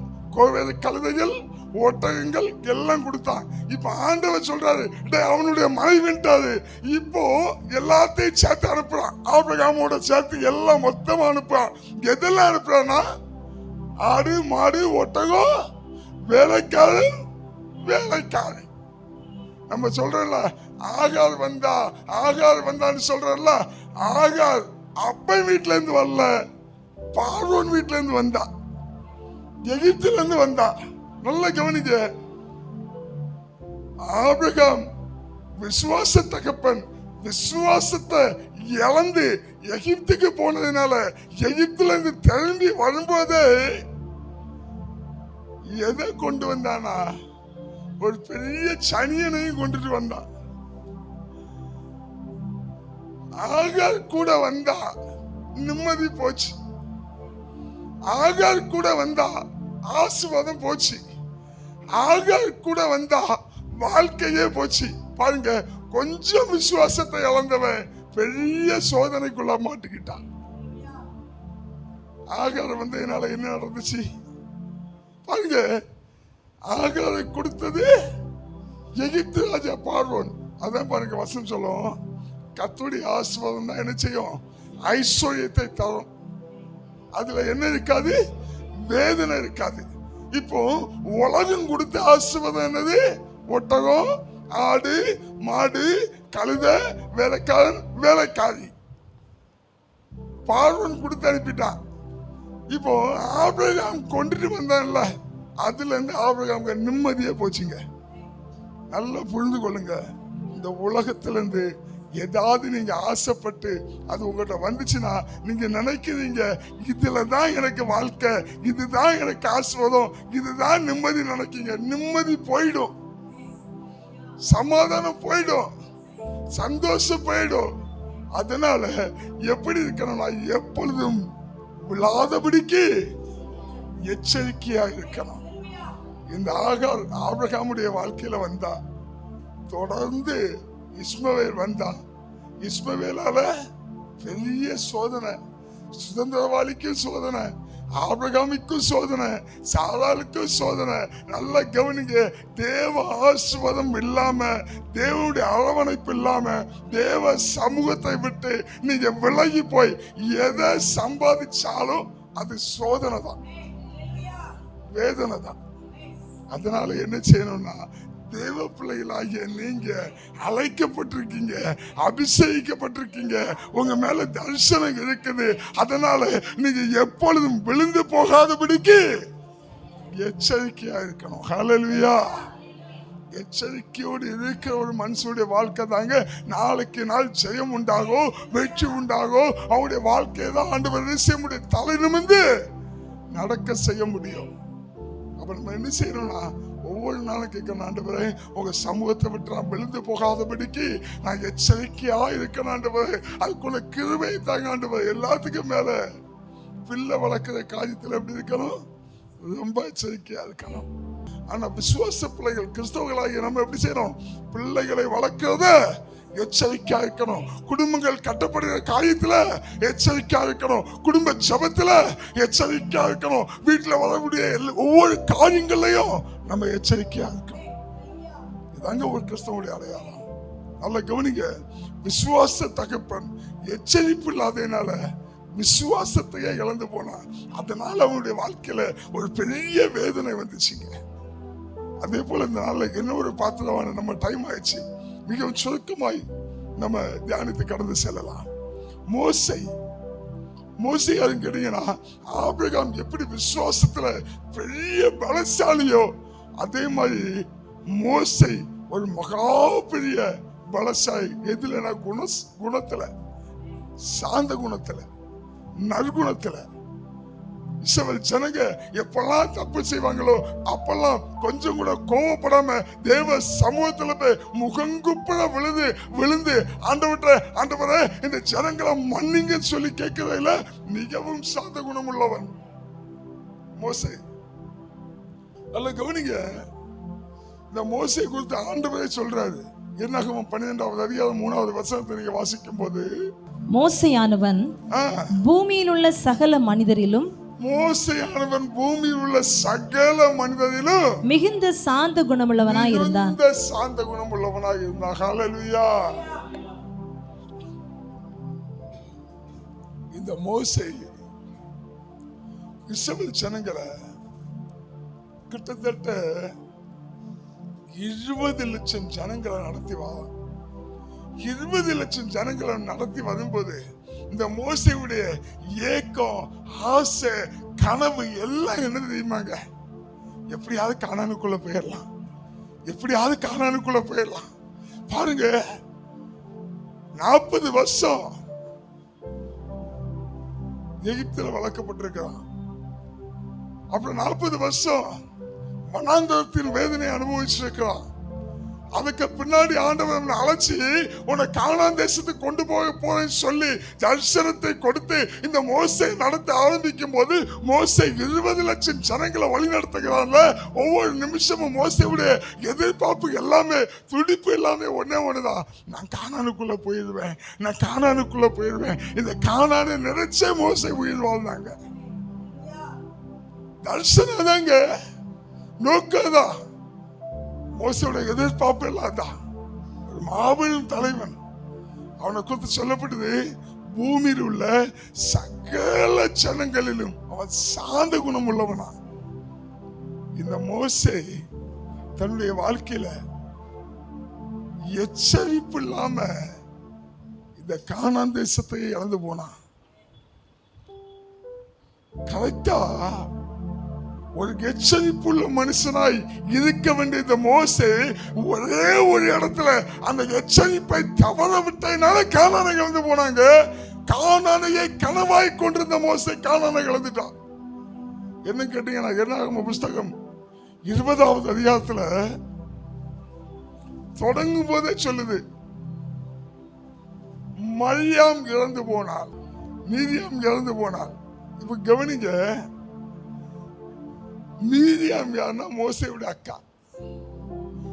கழுதைகள் ஒட்டகங்கள் எல்லாம் கொடுத்தான். இப்ப ஆண்டவர் சொல்றாரு, அவனுடைய மனைவிட்டாரு. இப்போ எல்லாத்தையும் சேர்த்து அனுப்புறான். ஆபிரகாமோட சேர்த்து எல்லாம் மொத்தமா அனுப்புறான். எதெல்லாம் அனுப்புறான்னா ஆடு மாடு ஒட்டகம் வேலைக்காரன் வேலைக்காரி. நம்ம சொல்றோம்ல, ஆகார் வந்தான்னு சொல்றோம்ல. ஆகார் அப்ப வீட்டுல இருந்து வரல, பார்வோன் வீட்டுல இருந்து வந்தா, எகிப்துல இருந்து வந்தா. நல்ல கவனிக்க. ஆபிரகாம் விசுவாச தகப்பன். விசுவாசத்தை இழந்து எகிப்துக்கு போனதுனால எகிப்துல இருந்து திரும்பி வரும்போது எதை கொண்டு வந்தானா? ஒரு பெரிய சனியனையும் கொண்டுட்டு வந்தான். ஆகார் கூட வந்தா நிம்மதி போச்சு. ஆகார் கூட வந்தா ஆசீர்வாதம் போச்சு. ஆகார் கூட வந்தா வாழ்க்கையே போச்சு. பாருங்க, கொஞ்சம் விசுவாசத்தை இழந்தவன் பெரிய சோதனைக்குள்ள மாட்டிக்கிட்டான். ஆகார் வந்ததுனால என்ன நடந்துச்சு பாருங்க. ஆகாரை கொடுத்தது எகிப்து ராஜா பார்வோன். அதான் பாருங்க வசனம் சொல்லும், கர்த்தருடைய ஆசீர்வாதம் தான் என்ன செய்யும்? ஐஸ்வர்யத்தை தரும். அதுல என்ன இருக்காது? வேதனை இருக்காது. இப்போ உலகம் கொடுத்த ஆசீர்வாதம் என்னது? ஒட்டகம், ஆடு, மாடு, கழுத, வேலைக்காரன், வேலைக்காரி. பார்வன் கொடுத்து அனுப்பிட்டான். இப்போ ஆபிரகாம் கொண்டுட்டு வந்தான்ல, அதுல இருந்து ஆபிரகாமுக்கு நிம்மதியா போச்சுங்க. நல்லா புரிந்து கொள்ளுங்க. இந்த உலகத்திலிருந்து ஏதாவது நீங்க ஆசைப்பட்டு அது உங்கள்கிட்ட வந்துச்சுன்னா நீங்க நினைக்கிறீங்க இதுலதான் எனக்கு வாழ்க்கை, இதுதான் எனக்கு ஆசீர்வாதம், இதுதான் நிம்மதி நினைக்கீங்க. நிம்மதி போயிடும், சமாதானம் போயிடும், சந்தோஷம் போயிடும். அதனால எப்படி இருக்கணும்னா எப்பொழுதும் விழாதபடிக்கு எச்சரிக்கையா இருக்கணும். இந்த ஆகார் ஆபிரகாமுடைய வாழ்க்கையில வந்தா, தொடர்ந்து இஸ்மவேல் வந்தான். இஸ்மவேலால பெரிய சோதனை, சுதந்திரவாளிக்கும் சோதனை, ஆபிரகாமுக்கும் சோதனை, சாராளுக்கும் சோதனை. நல்லா கவனிங்க. தேவ ஆசீர்வாதம் இல்லாம, தேவனுடைய அரவணைப்பு இல்லாம, தேவ சமூகத்தை விட்டு நீங்க விலகி போய் எதை சம்பாதிச்சாலும் அது சோதனை தான், வேதனை தான். அதனால என்ன செய்யணும்னா, தேவ பிள்ளைகளாகிய நீங்க அழைக்கப்பட்டிருக்கீங்க, அபிஷேகிக்கப்பட்டிருக்கீங்க, உங்க மேல தரிசனம் இருக்குது. அதனால நீங்க எப்பொழுதும் விழுந்து போகாதபடிக்கு எச்சரிக்கையா இருக்கணும். ஹல்லேலூயா. எச்சரிக்கையோடு இருக்கிற ஒரு மனுஷனுடைய வாழ்க்கை தாங்க நாளைக்கு நாள் ஜெயம் உண்டாகும், வெற்றி உண்டாகும். அவனுடைய வாழ்க்கையை தான் ஆண்டவர் செய்ய முடியும், தலை நிமிர்ந்து நடக்க செய்ய முடியும். அப்ப நம்ம என்ன செய்யணும்னா, ஒவ்வொரு நாளும் கேட்கணும், ஆண்டவரே உங்க சமூகத்தை விட்டு நான் விழுந்து போகாதபடிக்கு நான் எச்சரிக்கையா இருக்கணும் ஆண்டவரே. அதுக்குள்ள கிருபை தாங்க ஆண்டவரே. எல்லாத்துக்கும் மேல பிள்ளை வளர்க்கிற காரியத்தில் எப்படி இருக்கணும், ரொம்ப எச்சரிக்கையா இருக்கணும். ஆனா விசுவாச பிள்ளைகள் கிறிஸ்தவர்களாகிய நம்ம எப்படி செய்யணும், பிள்ளைகளை வளர்க்கிறத எச்சரிக்கையா இருக்கணும். குடும்பங்கள் கட்டப்படுகிற காரியத்துல எச்சரிக்கையா இருக்கணும். குடும்ப ஜபத்துல எச்சரிக்கையா இருக்கணும். வீட்டுல வரக்கூடிய ஒவ்வொரு காரியங்களையும் நம்ம எச்சரிக்கையா இருக்கணும். இதாங்க ஒரு கிறிஸ்தவனுடைய அடையாளம். நல்ல கவனிங்க. விசுவாச தகப்பன் எச்சரிப்பு இல்லாதனால விசுவாசத்தையே இழந்து போனான். அதனால அவனுடைய வாழ்க்கையில ஒரு பெரிய வேதனை வந்துச்சுங்க. அதே போல இந்த நாள்ல என்ன ஒரு பாத்திரமான நம்ம டைம் ஆயிடுச்சு, மிகவும் சுருக்கமாய் நம்ம தியானித்து கடந்து செல்லலாம். மோசே யாருன்னு கேட்டீங்கன்னா, ஆபிரகாம் எப்படி விசுவாசத்துல பெரிய பலசாலியோ அதே மாதிரி மோசே ஒரு மகா பெரிய பலசாலி. எதுலனா குணத்துல, சாந்த குணத்துல, நற்குணத்துல. இஸ்ரவேல் ஜனங்க எப்பெல்லாம் தப்பு செய்வாங்களோ அப்பெல்லாம் கொஞ்சம் கூட கோவப்படாம தேவ சமூகத்துல போய் முகங்குப்புற விழுந்து ஆண்டவரே இந்த ஜனங்களை மன்னிங்கன்னு சொல்லி கேட்கிறதுல மிகவும் சாந்த குணம் உள்ளவன் மோசே. அல்ல கவனிங்க. இந்த மோசே குறித்து ஆண்டவரே சொல்றாரு. என்னாகமம் 12வது அதிகாரம் 3வது வசனத்தை நீங்க வாசிக்கும் போது, மோசேயானவன் பூமியில் உள்ள சகல மனிதரிலும் பூமியில் உள்ள சகல மனிதரிலும் மிகுந்த சாந்த குணமுள்ளவனாய் இருந்தான். சாந்த குணமுள்ளவனாய் இருந்தான். ஹல்லேலூயா. இந்த மோசே இஸ்ரவேல் ஜனங்களை கிட்டத்தட்ட 20 லட்சம் ஜனங்களை நடத்தி 20 லட்சம் ஜனங்களை நடத்தி வரும்போது இந்த மோசேவுடைய ஏக்கம், ஆசை, கனவு எல்லாம் என்ன தெரியுமாங்க, எப்படியாவது கானானுக்குள்ள போயிடலாம், எப்படியாவது கானானுக்குள்ள போயிடலாம். பாருங்க, 40 வருஷம் எகிப்தில் வளர்க்கப்பட்டிருக்கிறான். அப்புறம் 40 வருஷம் வனாந்தரத்தின் வேதனை அனுபவிச்சிருக்கிறான். அதுக்கு பின்னாடி ஆண்டவர் அழைச்சி உன்னை கானான் தேசத்துக்கு கொண்டு போறேன்னு சொல்லி தரிசனத்தை கொடுத்து இந்த மோசே நடத்த ஆரம்பிக்கும் போது மோசே 20 லட்சம் ஜனங்களை வழி நடத்துகிறான்ல. ஒவ்வொரு நிமிஷமும் மோசேவுடைய எதிர்பார்ப்பு எல்லாமே, துடிப்பு எல்லாமே ஒண்ணுதான், நான் கானானுக்குள்ள போயிடுவேன், நான் கானானுக்குள்ள போயிடுவேன். இந்த கானானை நினைச்சே மோசே உயிர் வாழ்ந்தாங்க. தரிசனம் தாங்க, நோக்கதான். மோசேவுடைய எதிர்பார்ப்பு இல்லாதான் ஒரு மாபெரும் தலைவன். அவனை குறித்து சொல்லப்பட்டது, பூமியில் உள்ள சகல ஜனங்களிலும் அவன் சாந்த குணம் உள்ளவனா. இந்த மோசே தன்னுடைய வாழ்க்கையில எச்சரிப்பு இல்லாம இந்த கானான் தேசத்தை இழந்து போனான். கரெக்டா ஒரு எச்சரிப்புள்ள மனுஷனாய் இருக்க வேண்டிய இந்த மோசே ஒரே ஒரு இடத்துல அந்த எச்சரிப்பை தவற விட்டதுனால கானானை இழந்து போனாங்க. கானானையை கனவாய் கொண்டிருந்த மோசே கானானை இழந்துட்டான். என்ன கேட்டீங்கன்னா, என்னாகம புஸ்தகம் 20வது அதிகாரத்துல தொடங்கும் போதே சொல்லுது, மரியாம் இறந்து போனாள், மீரியாம் இறந்து போனாள். இப்ப கவனிங்க, மீரியாம் யாருன்னா மோசேயுடைய அக்கா.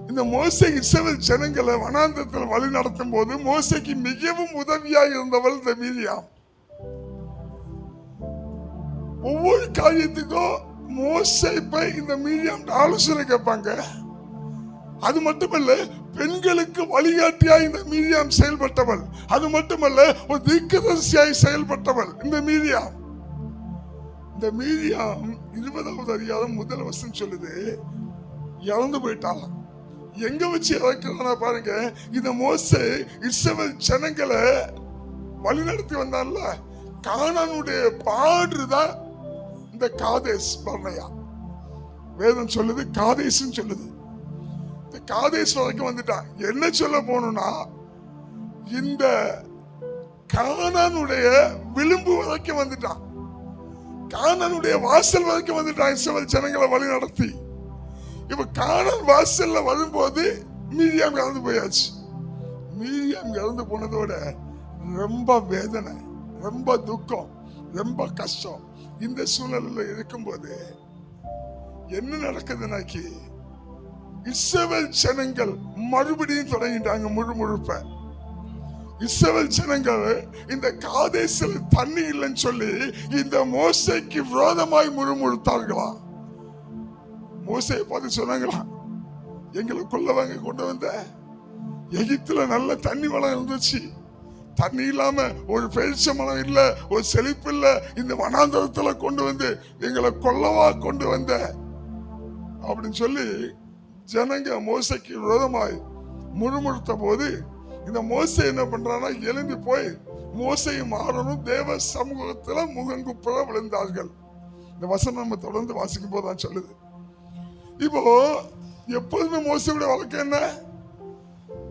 இந்த மோசே இஸ்ரவேல் ஜனங்களை வனாந்தரத்தில் வழி நடத்தும் போது மோசேக்கு மிகவும் உதவியாக இருந்தவள் இந்த மீரியாம். ஒவ்வொரு காரியத்துக்கும் மோசே போய் இந்த மீரியாம் ஆலோசனை கேட்பாங்க. அது மட்டுமல்ல, பெண்களுக்கு வழிகாட்டியாய் இந்த மீரியாம் செயல்பட்டவள். அது மட்டுமல்ல, ஒரு தீர்க்கதரிசியாய் செயல்பட்டவள் இந்த மீரியாம். இந்த மீரியாம் 20வது அதிகாரம் 1 வசனம் சொல்லுது, இறந்து போயிட்டாளாம். எங்க வச்சு இறக்குறானா பாருங்க. இந்த மோசே இஸ்ரவேல் ஜனங்களை வழிநடத்தி வந்தான்ல, கானானுடைய பாடுதான் இந்த காதேஸ் பர்னேயா. வேதம் சொல்லுது காதேஸ்ன்னு சொல்லுது. இந்த காதேஸ் வரைக்கும் வந்துட்டான். என்ன சொல்ல போனா, இந்த கானானுடைய விளிம்பு வரைக்கும் வந்துட்டான். கானானுடைய வாசல் வரைக்கும் வந்துட்டான் இஸ்ரவேல் ஜனங்களை வழி நடத்தி. இப்ப கானான் வாசல்ல வரும்போது மீரியாம் இறந்து போயாச்சு. மீரியாம் இறந்து போனதோட ரொம்ப வேதனை, ரொம்ப துக்கம், ரொம்ப கஷ்டம். இந்த சூழ்நிலையில இருக்கும்போது என்ன நடக்குதுனாக்கி, இஸ்ரவேல் ஜனங்கள் மறுபடியும் தொடங்கிட்டாங்க முழுமுழுப்ப. இஸ்ரவேல் ஜனங்கள் இந்த காதேசில் தண்ணி இல்லைன்னு சொல்லி இந்த மோசேக்கு விரோதமாய் முழுமுழுத்தார்களா. மோசேயை பார்த்து சொன்னாங்களா, எங்களுக்குள்ளவங்க கொண்டு வந்த எகிப்துல நல்ல தண்ணி வளம் இருந்துச்சு, தண்ணி இல்லாம ஒரு பேரிச்ச மரம் இல்ல, ஒரு செழிப்பு இல்ல, இந்த வனாந்தரத்துல கொண்டு வந்து எங்களை கொல்லவா கொண்டு வந்த அப்படின்னு சொல்லி ஜனங்க மோசைக்கு விரோதமாய் முழுமுழுத்த போது இந்த மோசே என்ன பண்றானா, எழும்பி போய் மோசையும் ஆரோனும் தேவ சமூகத்துல முகங்குப்புற விழுந்தார்கள். இந்த வசனம் நம்ம தொடர்ந்து வாசிக்கும் போதுதான் சொல்லுது. இப்போ எப்போதுமே மோசையுடைய வழக்கம் என்ன,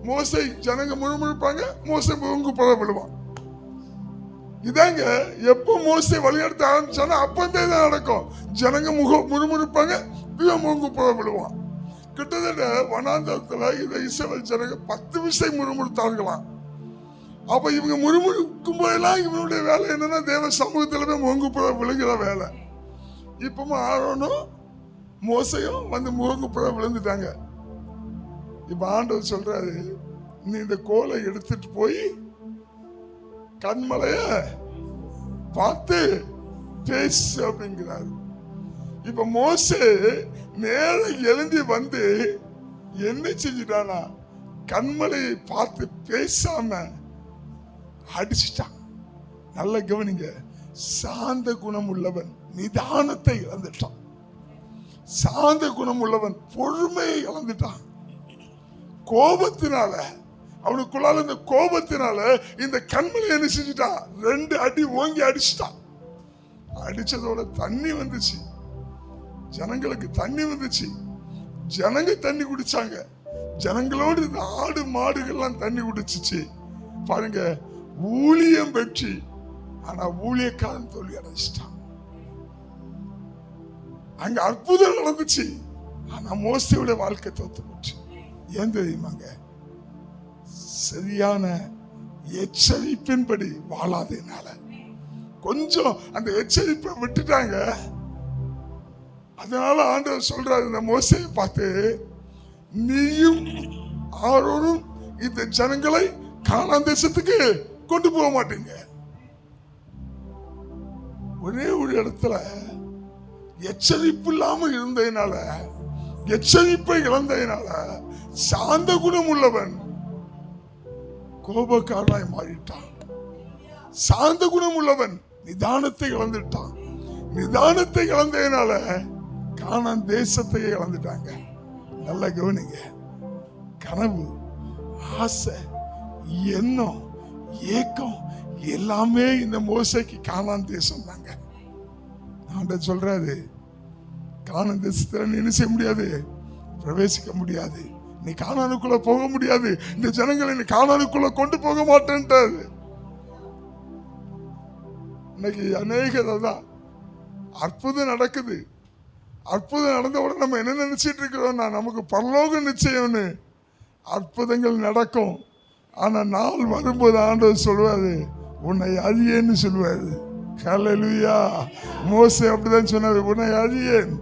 மோசை ஜனங்க முழுமுழுப்பாங்க, மோசை முகங்குப்புற விழுவான். இதாங்க எப்போ மோசை வழிநடத்த ஆரம்பிச்சானா அப்பந்தே தான் நடக்கும். ஜனங்க முழுமுழுப்பாங்க, இவன் முகங்குப்புற விழுவான். கிட்டத்தட்ட வனாந்தரத்துல இந்த இஸ்ரவேல் ஜனங்க 10 விசை முறுமுறுத்தார்களாம். அப்ப இவங்க முறுமுறுக்கும் போதெல்லாம் இவனுடைய வேலை என்னன்னா, தேவ சமூகத்துல போய் முகங்குப்புற விழுகிற வேலை. இப்பவும் ஆரோனும் மோசையும் வந்து முகங்குப்புற விழுந்துட்டாங்க. இப்ப ஆண்டவர் சொல்றாரு, நீ இந்த கோலை எடுத்துட்டு போய் கண்மலைய பார்த்து பேசு அப்படிங்கிறாரு. இப்ப மோசே நேர எழுந்தி வந்து என்ன செஞ்சுட்டானா, கண்மலையை பார்த்து பேசாம அடிச்சுட்டான். நல்ல கவனிங்க, சாந்த குணம் உள்ளவன் நிதானத்தை இழந்துட்டான். சாந்த குணம் உள்ளவன் பொறுமையை இழந்துட்டான். கோபத்தினால, அவனுக்குள்ளால இந்த கோபத்தினால இந்த கண்மலை என்ன செஞ்சுட்டான், 2 அடி ஓங்கி அடிச்சுட்டான். அடிச்சதோட தண்ணி வந்துச்சு, ஜனங்களுக்கு தண்ணி வந்துச்சு. ஜனங்க தண்ணி குடிச்சாங்க. ஜனங்களோடு இந்த ஆடு மாடுகள்லாம் தண்ணி குடிச்சிச்சு. பாருங்க, ஊழியம் வெற்றி, ஆனா ஊழியக்காரன் தோல்வி அடைச்சிட்டான். அங்க அற்புதம் நடந்துச்சு, ஆனா மோசேயுடைய வாழ்க்கை தோத்து போச்சு. ஏன் தெரியுமாங்க, சரியான எச்சரிப்பின்படி வாழாதனால. கொஞ்சம் அந்த எச்சரிப்பை விட்டுட்டாங்க. அதனால ஆண்டவர் சொல்றாரு இந்த மோசேயை பார்த்து, நீயும் ஆரோனும் இந்த ஜனங்களை கானான் தேசத்துக்கு கொண்டு போக மாட்டீங்க. ஒரே ஒரு இடத்துல எச்சரிப்பு இல்லாம இருந்ததுனால, எச்சரிப்பை இழந்ததுனால சாந்த குணம் உள்ளவன் கோபக்காரனாய் மாறிட்டான். சாந்த குணம் உள்ளவன் நிதானத்தை இழந்துட்டான். நிதானத்தை இழந்ததுனால கானான் தேசத்தையே இழந்துட்டாங்க. நல்ல கவனிங்க, கனவு, ஆசை, எண்ணம், ஏக்கம் எல்லாமே இந்த மோசைக்கு கானான் தேசம் தாங்க. ஆண்டவர் சொல்றாரு, கானான் தேசத்துல நீ என்ன செய்ய முடியாது, பிரவேசிக்க முடியாது, நீ கானானுக்குள்ள போக முடியாது, இந்த ஜனங்களை நீ கானானுக்குள்ள கொண்டு போக மாட்டேன்ட்டாரு. இன்னைக்கு அநேகர் தான் அற்புதம் நடக்குது, அற்புதம் நடந்த உடனே நம்ம என்ன நினைச்சிட்டு இருக்கிறோம்னா நமக்கு பரலோக நிச்சயம்னு. அற்புதங்கள் நடக்கும், ஆனா நாள் வரும்போது ஆண்டவர் சொல்லுவாரு, உன்னை அறியேன்னு சொல்லுவாரு. ஹல்லேலூயா. மோசே அப்படிதான் சொன்னாரு, உன்னை அறியேன்.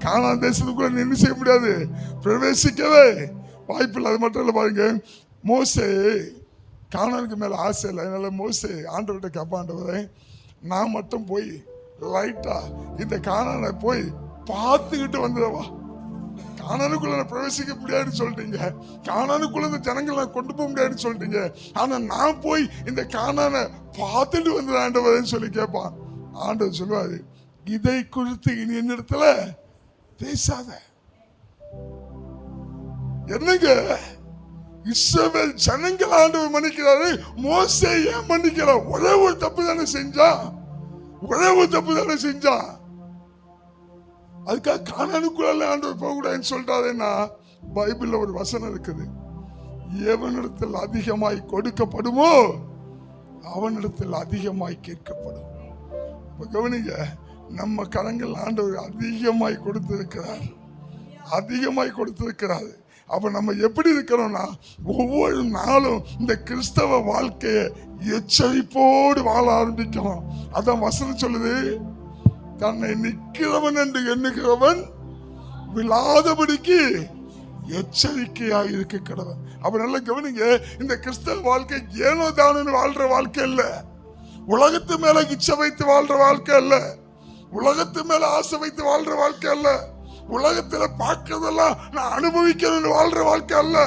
கானான் தேசத்துக்குள்ள நீ என்ன செய்ய முடியாது, பிரவேசிக்கவே வாய்ப்பில்லை. அது மட்டும் இல்லை, பாருங்க, மோசே கானானுக்கு மேல ஆசை இல்லை. அதனால மோசே ஆண்டவர்கிட்ட கேட்பாண்டவரே, நான் மட்டும் போய் லைட்டா இந்த கானானை போய் பார்த்துக்கிட்டு வந்துடவா. கானானுக்குள்ள பிரவேசிக்க முடியாதுன்னு சொல்லிட்டீங்க, கானானுக்குள்ள இந்த ஜனங்களை கொண்டு போக முடியாதுன்னு சொல்லிட்டீங்க, ஆனா நான் போய் இந்த கானானை பார்த்துட்டு வந்து ஆண்டவரேன்னு சொல்லி கேட்பான். ஆண்டவர் சொல்லுவாரு, இதை குறித்து இனி என்னிடத்துல பேசாத. என்னங்க, இஸ்ரவேல் ஜனங்கள் ஆண்டவர் மன்னிக்கிறாரு, மோசே ஏன் மன்னிக்கிறார்? ஒரே ஒரு தப்பு தானே செஞ்சா, ஒரே ஒரு தப்பு தானே செஞ்சா. அதுக்காக கானானுக்குள்ள ஆண்டவர் போக கூடாதுன்னு சொல்லிட்டாருன்னா, பைபிள்ல ஒரு வசனம் இருக்குது, எவனிடத்தில் அதிகமாய் கொடுக்கப்படுமோ அவனிடத்தில் அதிகமாய் கேட்கப்படும். இப்ப கவனிங்க, நம்ம கரங்கள் ஆண்டவர் அதிகமாய் கொடுத்திருக்கிறார், அதிகமாய் கொடுத்திருக்கிறார். அப்ப நம்ம எப்படி இருக்கிறோம்னா, ஒவ்வொரு நாளும் இந்த கிறிஸ்தவ வாழ்க்கையை எச்சரிப்போடு வாழ ஆரம்பிக்கணும். அதான் வசனம் சொல்லுது, தன்னை நிற்கிறவன் என்று எண்ணுகிறவன் விழாதபடிக்கு எச்சரிக்கையாக இருக்க கடவன். அப்ப நல்லா கவனிங்க, இந்த கிறிஸ்தவ வாழ்க்கை ஏனோ தானு வாழ்ற வாழ்க்கை இல்ல, உலகத்து மேல இச்சை வைத்து வாழ்ற வாழ்க்கை அல்ல, உலகத்து மேல ஆசை வைத்து வாழ்ற வாழ்க்கை அல்ல, உலகத்துல பார்க்கறதெல்லாம் நான் அனுபவிக்கணும்னு வாழ்ற வாழ்க்கை அல்ல.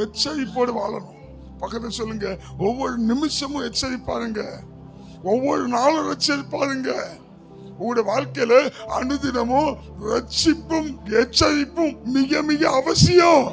எச்சரிப்போடு வாழணும். பக்கத்துல சொல்லுங்க, ஒவ்வொரு நிமிஷமும் எச்சரிப்பாருங்க, ஒவ்வொரு நாளும் எச்சரிப்பாருங்க. உங்களுடைய வாழ்க்கையில அனுதினமும் ரட்சிப்பும் எச்சரிப்பும் மிக மிக அவசியம்.